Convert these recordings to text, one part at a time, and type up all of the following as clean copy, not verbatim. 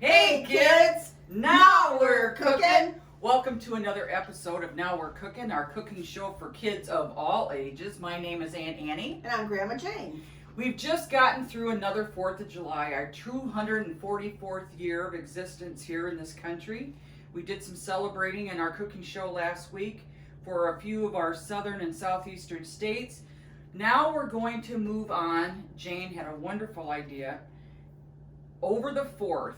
Hey kids, now we're cooking. Welcome to another episode of Now We're Cooking, our cooking show for kids of all ages. My name is Aunt Annie. And I'm Grandma Jane. We've just gotten through another 4th of July, our 244th year of existence here in this country. We did some celebrating in our cooking show last week for a few of our southern and southeastern states. Now we're going to move on. Jane had a wonderful idea. Over the 4th,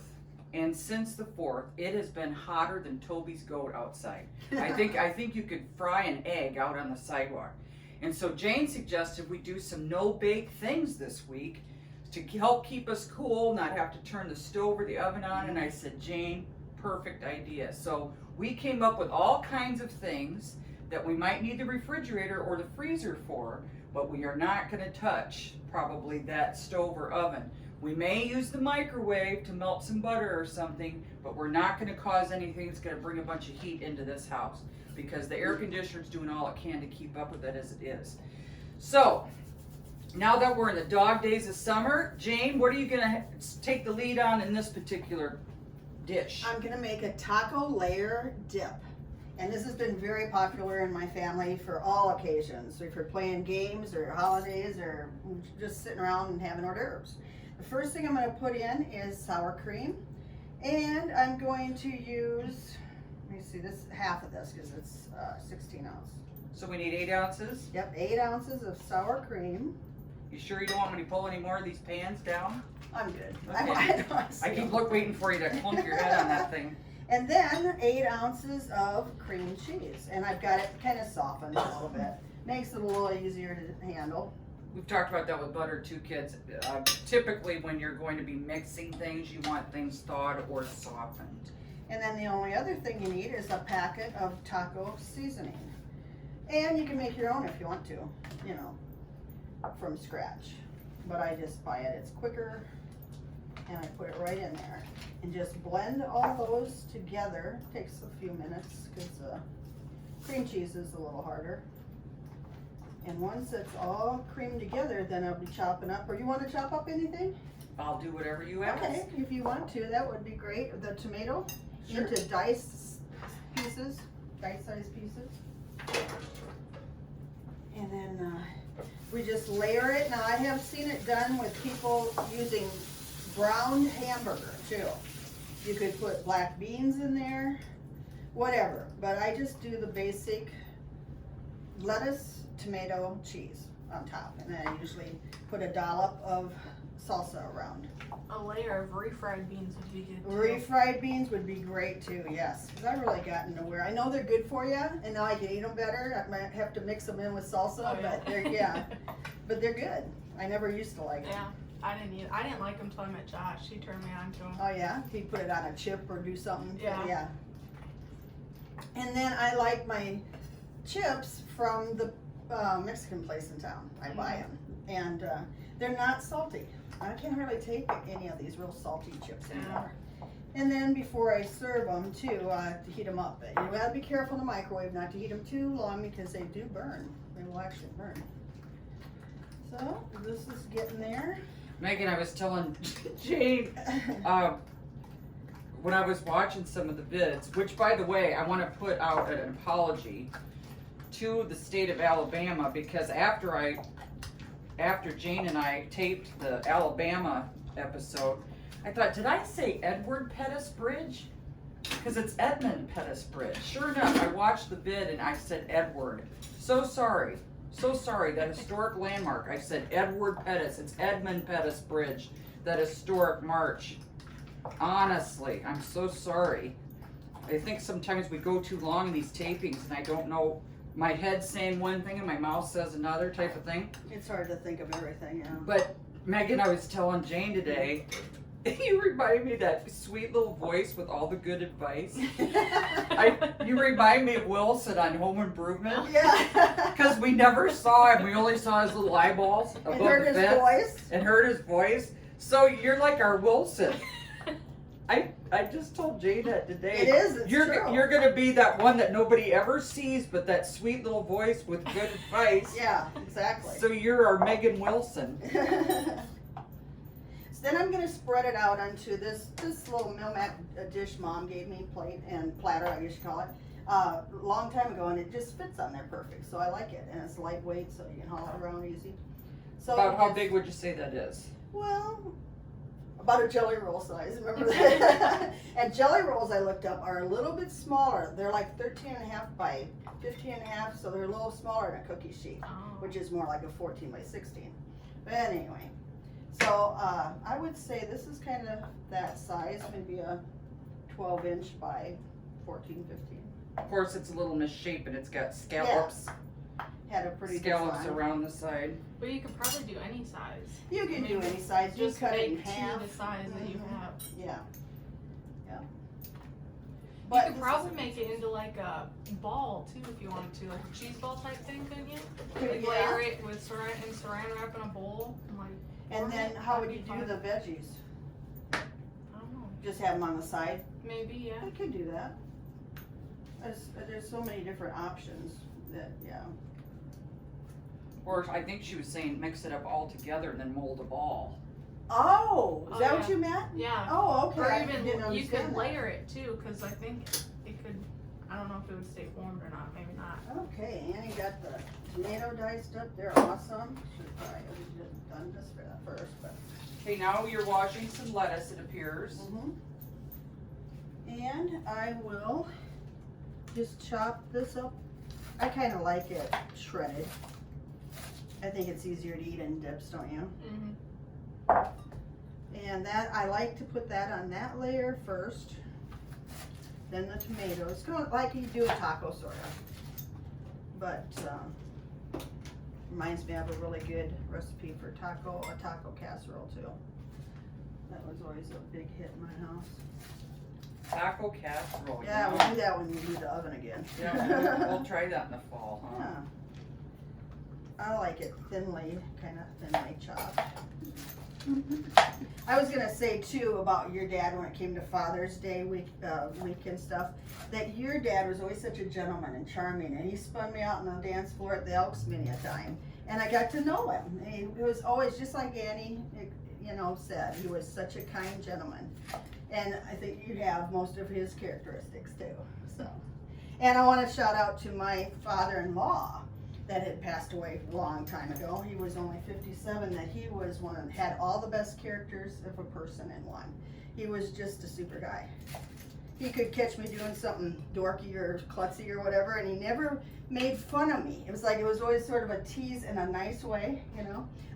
and since the 4th, it has been hotter than Toby's goat outside. I think you could fry an egg out on the sidewalk. And so Jane suggested we do some no-bake things this week to help keep us cool, not have to turn the stove or the oven on. And I said, Jane, perfect idea. So we came up with all kinds of things that we might need the refrigerator or the freezer for, but we are not going to touch probably that stove or oven. We may use the microwave to melt some butter or something, but we're not going to cause anything that's going to bring a bunch of heat into this house because the air conditioner's doing all it can to keep up with it as it is. So, now that we're in the dog days of summer, Jane, what are you going to take the lead on in this particular dish? I'm going to make a taco layer dip. And this has been very popular in my family for all occasions. So if you're playing games or holidays or just sitting around and having hors d'oeuvres. The first thing I'm going to put in is sour cream, and I'm going to use, let me see, this half of this because it's 16 ounce. So we need 8 ounces? Yep, 8 ounces of sour cream. You sure you don't want me to pull any more of these pans down? I'm good. Okay. I keep waiting for you to clunk your head on that thing. And then 8 ounces of cream cheese, and I've got it kind of softened a little bit. Makes it a little easier to handle. We've talked about that with butter too, kids. Typically when you're going to be mixing things, you want things thawed or softened. And then the only other thing you need is a packet of taco seasoning. And you can make your own if you want to, you know, from scratch. But I just buy it, it's quicker, and I put it right in there. And just blend all those together. Takes a few minutes because cream cheese is a little harder. And once it's all creamed together, then I'll be chopping up. Or you want to chop up anything? I'll do whatever you ask. Okay, if you want to, that would be great. The tomato into diced pieces, diced-sized pieces. And then we just layer it. Now I have seen it done with people using browned hamburger too. You could put black beans in there, whatever. But I just do the basic lettuce, tomato, cheese on top, and then I usually put a dollop of salsa around. A layer of refried beans would be good too. Refried beans would be great too, yes. Because I've really gotten to where I know they're good for you, and now I can eat them better. I might have to mix them in with salsa, but but they're good. I never used to like them. Yeah, I didn't like them till I met Josh. He turned me on to them. Oh yeah, he put it on a chip or do something. Yeah. And then I like my chips from the Mexican place in town. I buy them, and they're not salty. I can't really take any of these real salty chips anymore. And then before I serve them too, to heat them up. But you gotta be careful in the microwave not to heat them too long because they do burn. They will actually burn. So this is getting there. Megan, I was telling Jane when I was watching some of the vids, which by the way, I want to put out an apology to the state of Alabama because after Jane and I taped the Alabama episode, I thought, did I say Edward Pettus Bridge? Because it's Edmund Pettus Bridge. Sure enough, I watched the vid and I said Edward. So sorry, that historic landmark. I said Edward Pettus. It's Edmund Pettus Bridge, that historic march. Honestly, I'm so sorry. I think sometimes we go too long in these tapings and I don't know. My head's saying one thing and my mouth says another type of thing. It's hard to think of everything, yeah. But Megan, I was telling Jane today, you remind me of that sweet little voice with all the good advice. You remind me of Wilson on Home Improvement. Yeah. Because we never saw him. We only saw his little eyeballs above and heard the his fence. voice. And heard his voice. So you're like our Wilson. I just told Jane that today. It is. It's true. You're gonna be that one that nobody ever sees, but that sweet little voice with good advice. Yeah, exactly. So you're our Megan Wilson. So then I'm gonna spread it out onto this little Milmac dish Mom gave me, plate and platter, I guess you call it, a long time ago, and it just fits on there perfect. So I like it, and it's lightweight, so you can haul it around easy. So About how big would you say that is? Well, about a jelly roll size, remember that? And jelly rolls I looked up are a little bit smaller. They're like 13.5 by 15.5, so they're a little smaller than a cookie sheet, which is more like a 14 by 16. But anyway, so I would say this is kind of that size, maybe a 12-inch by 14, 15. Of course, it's a little misshapen. It's got scallops. Had a pretty Scallops design. around the side. But you could probably do any size. You can do Maybe any size. You Just cut it in make half. to the size that you have. Yeah. Yeah. You could this probably is- make it into like a ball too if you wanted to, like a cheese ball type thing, couldn't you? Like Yeah. layer it with saran wrap in a bowl and like. And then form it. how would That'd you be do fun. the veggies? I don't know. Just have them on the side? Maybe, yeah. I could do that. There's so many different options that, yeah. Or I think she was saying mix it up all together and then mold a ball. Oh, is Oh, that yeah. what you meant? Yeah. Oh, okay. Or I even didn't you understand could that. layer it too, because I think it could. I don't know if it would stay warmed or not. Maybe not. Okay, Annie got the tomato diced up. They're awesome. Should probably have done this for that first, but. Okay, now you're washing some lettuce, it appears. And I will just chop this up. I kind of like it shredded. I think it's easier to eat in dips, don't you? Mm-hmm. And that, I like to put that on that layer first. Then the tomatoes, kind of like you do a taco sort of. But reminds me of a really good recipe for a taco casserole too. That was always a big hit in my house. Taco casserole. Yeah, you we'll know. do that when you do the oven again. Yeah, we'll try that in the fall, huh? Yeah. I like it thinly, kind of thinly chopped. I was gonna say too about your dad when it came to Father's Day week and stuff, that your dad was always such a gentleman and charming, and he spun me out on the dance floor at the Elks many a time, and I got to know him. He was always just like Annie, said. He was such a kind gentleman, and I think you have most of his characteristics too. So, and I want to shout out to my father-in-law that had passed away a long time ago. He was only 57, that he was one that had all the best characters of a person in one. He was just a super guy. He could catch me doing something dorky or klutzy or whatever, and he never made fun of me. It was always sort of a tease in a nice way,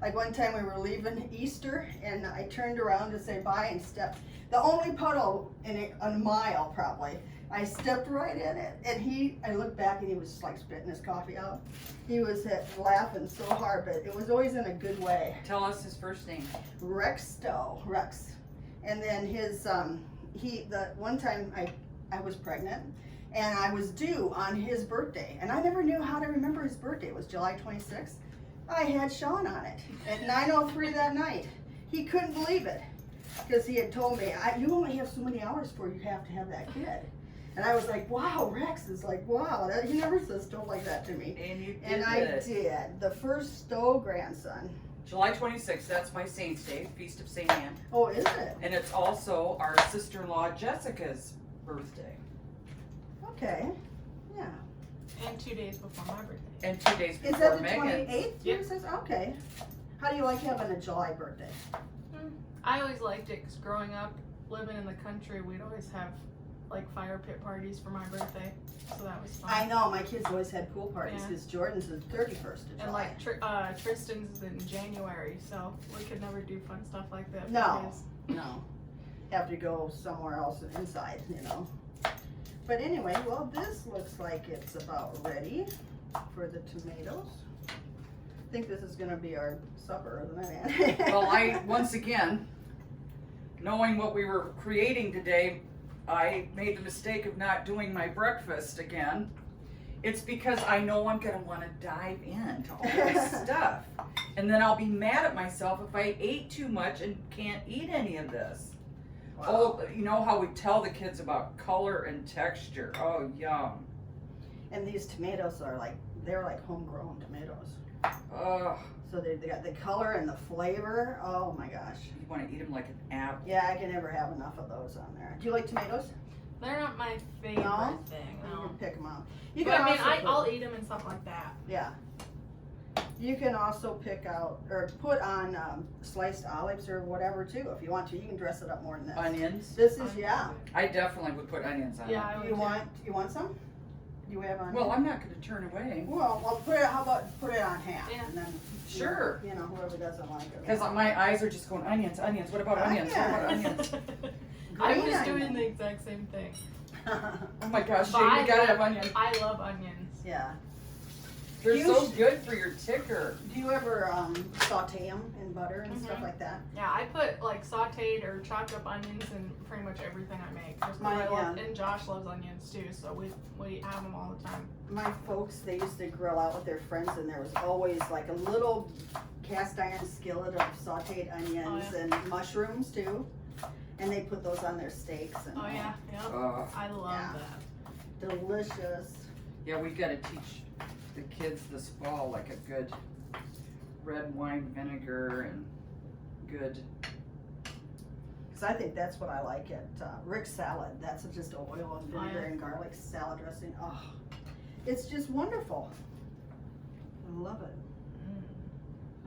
Like one time we were leaving Easter, and I turned around to say bye and stepped, the only puddle in a mile probably, I stepped right in it, and I looked back and he was just like spitting his coffee out. He was laughing so hard, but it was always in a good way. Tell us his first name. Rex Stowe, Rex. And then his, the one time I was pregnant, and I was due on his birthday, and I never knew how to remember his birthday. It was July 26th. I had Sean on it at 9:03 that night. He couldn't believe it, because he had told me, you only have so many hours before you have to have that kid. And I was like, wow, Rex is like, wow, he never says stuff like that to me. And you did And I did. The first Stowe grandson. July 26th, that's my Saint's Day, Feast of St. Anne. Oh, is it? And it's also our sister-in-law Jessica's birthday. Okay. Yeah. And 2 days before my birthday. And 2 days Is before that the Megan's. 28th? Yep. Says? Okay. How do you like having a July birthday? I always liked it because growing up, living in the country, we'd always have like fire pit parties for my birthday, so that was fun. I know, my kids always had pool parties Yeah. because Jordan's is 31st of July. And like Tristan's is in January, so we could never do fun stuff like that. No. No. Have to go somewhere else inside, But anyway, well, this looks like it's about ready for the tomatoes. I think this is going to be our supper, isn't it? Well, once again, knowing what we were creating today, I made the mistake of not doing my breakfast again. It's because I know I'm going to want to dive into all this stuff. And then I'll be mad at myself if I ate too much and can't eat any of this. Wow. Oh, you know how we tell the kids about color and texture. Oh, yum. And these tomatoes are they're like homegrown tomatoes. Ugh. So they got the color and the flavor. Oh my gosh. You want to eat them like an apple. Yeah, I can never have enough of those on there. Do you like tomatoes? They're not my favorite No? thing. You No. can pick them out. You But can I mean, also I'll eat them and something like that. yeah. You can also pick out or put on sliced olives or whatever too if you want to. You can dress it up more than this. Onions. This is yeah. I definitely would put onions on Yeah, it. I would You want some? You have onions? Well, I'm not going to turn away. Well, I'll put it. How about put it on half? Yeah. And then Sure. You know, whoever doesn't like it. Because my eyes are just going, onions, onions. What about onions? What about onions? I Green was onion. doing the exact same thing. Oh my gosh, But Jayne, I you gotta love- have onions. I love onions. Yeah. They're You so sh- good for your ticker. Do you ever saute them in butter and stuff Mhm. like that? Yeah, I put like sauteed or chopped up onions in pretty much everything I make. Just 'cause Mine, I love, yeah. and Josh loves onions too, so we have them all the time. My folks, they used to grill out with their friends, and there was always like a little cast iron skillet of sauteed onions Oh, and mushrooms too. And they put those on their steaks. And Oh yeah, yeah. I love Yeah. that. delicious. Yeah, we gotta teach the kids this fall like a good red wine vinegar and good. Because I think that's what I like at Rick's Salad. That's just oil and Oh, vinegar yeah. and garlic salad dressing. Oh, it's just wonderful. I love it.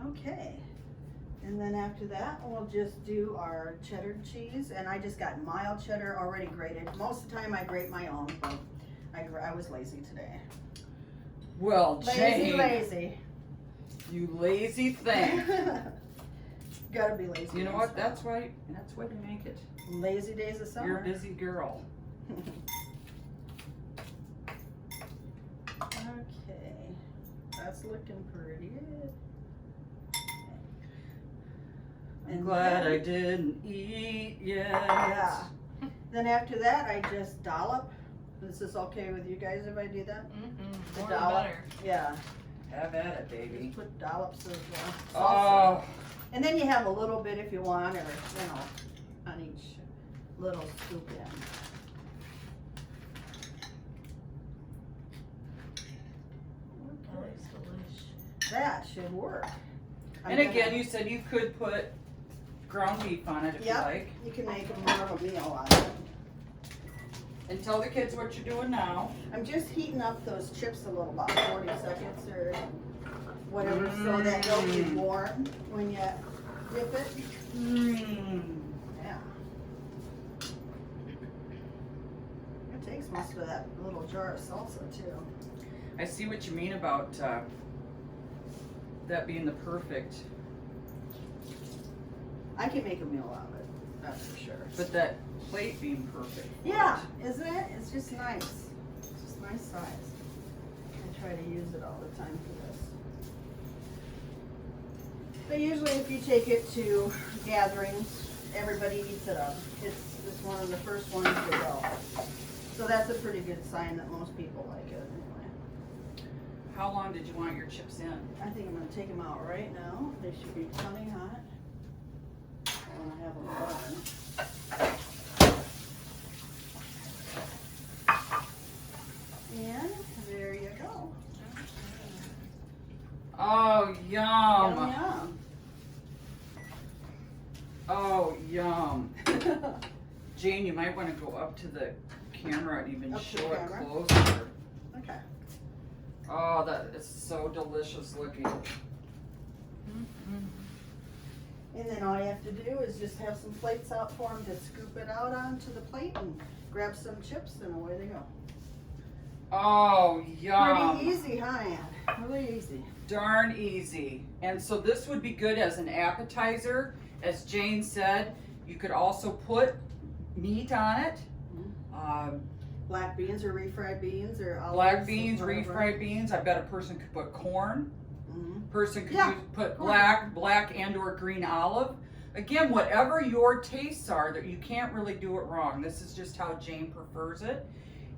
Okay. And then after that, we'll just do our cheddar cheese. And I just got mild cheddar already grated. Most of the time I grate my own, but I was lazy today. Well, Jayne, Lazy. you lazy thing. Gotta be lazy. You know days. what? That's why you make it. Lazy days of summer. You're a busy girl. Okay. That's looking pretty good. I'm And glad then- I didn't eat yet. Yeah. Then after that, I just dollop. Is this okay with you guys if I do that? Mm-hmm. The More the dollop. better. Yeah. Have at it, baby. Just put dollops of salsa. Oh, And then you have a little bit if you want, or, you know, on each little scoop in. That is delish. That should work. and again, you said you could put ground beef on it if Yep. you like. you can make more of a meal out of it. And tell the kids what you're doing now. I'm just heating up those chips a little, about 40 seconds or whatever, so that they'll be warm when you dip it. Mmm. Yeah. It takes most of that little jar of salsa too. I see what you mean about that being the perfect, I can make a meal out of it, that's for sure. but that plate being perfect. for Yeah, it. isn't it? It's just nice. It's just nice size. I try to use it all the time for this. But usually if you take it to gatherings, everybody eats it up. It's one of the first ones to go. So that's a pretty good sign that most people like it anyway. How long did you want your chips in? I think I'm gonna take them out right now. They should be plenty hot. I wanna have them done. And there you go. Oh, yum. Yum, Oh, yum. yum. Jayne, you might want to go up to the camera and even Up to show the it camera? closer. Okay. Oh, that is so delicious looking. Mm-hmm. And then all you have to do is just have some plates out for them to scoop it out onto the plate and grab some chips and away they go. Oh, yum. Pretty easy, huh, Ann? Really easy. Darn easy. And so this would be good as an appetizer. As Jayne said, you could also put meat on it. Black beans or refried beans or olives. Black beans, or whatever. refried beans. I bet a person could put corn. Mhm. Person could Yeah, put corn. black and or green olive. Again, whatever your tastes are, that you can't really do it wrong. This is just how Jayne prefers it.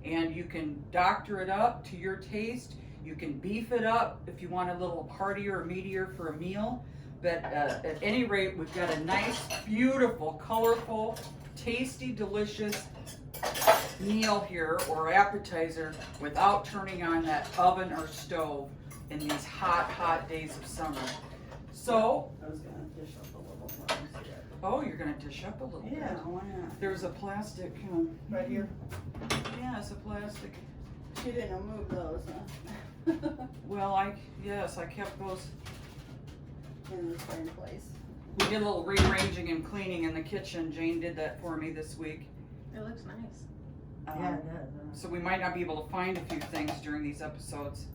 And you can doctor it up to your taste. You can beef it up if you want a little heartier or meatier for a meal. But at any rate, we've got a nice, beautiful, colorful, tasty, delicious meal here, or appetizer, without turning on that oven or stove in these hot, hot days of summer. So, I was gonna dish up a little more. oh, you're gonna dish up a little Yeah, bit. why not? There's a plastic, Right here. yeah, it's a plastic. She didn't move those, huh? Well, yes, I kept those. In the same place. We did a little rearranging and cleaning in the kitchen. Jane did that for me this week. It looks nice. Yeah, it does. So we might not be able to find a few things during these episodes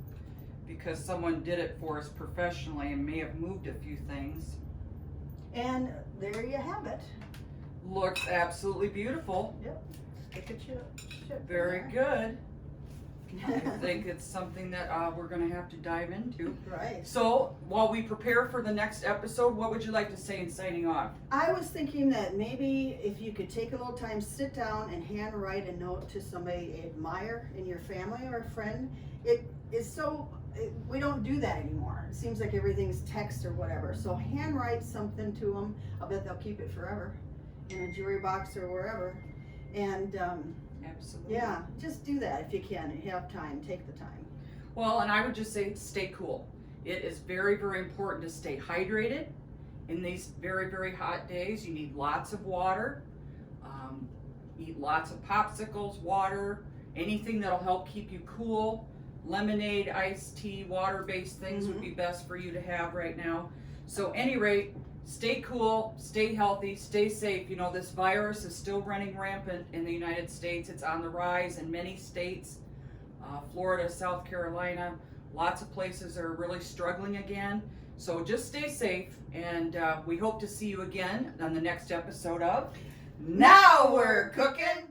because someone did it for us professionally and may have moved a few things. And there you have it. Looks absolutely beautiful. Stick a chip. Very good. I think it's something that we're going to have to dive into. Right. So while we prepare for the next episode, what would you like to say in signing off? I was thinking that maybe if you could take a little time, sit down and hand write a note to somebody you admire in your family or a friend. It is so, we don't do that anymore. It seems like everything's text or whatever. So hand write something to them. I'll bet they'll keep it forever in a jewelry box or wherever. And Absolutely. yeah, just do that if you can. If you have time, take the time. Well, and I would just say stay cool. It is very, very important to stay hydrated in these very, very hot days. You need lots of water. Eat lots of popsicles, water, anything that'll help keep you cool. Lemonade, iced tea, water-based things would be best for you to have right now. So any rate, stay cool, stay healthy, stay safe. You know, this virus is still running rampant in the United States. It's on the rise in many states. Florida, South Carolina, lots of places are really struggling again. So just stay safe, and we hope to see you again on the next episode of Now We're Cooking!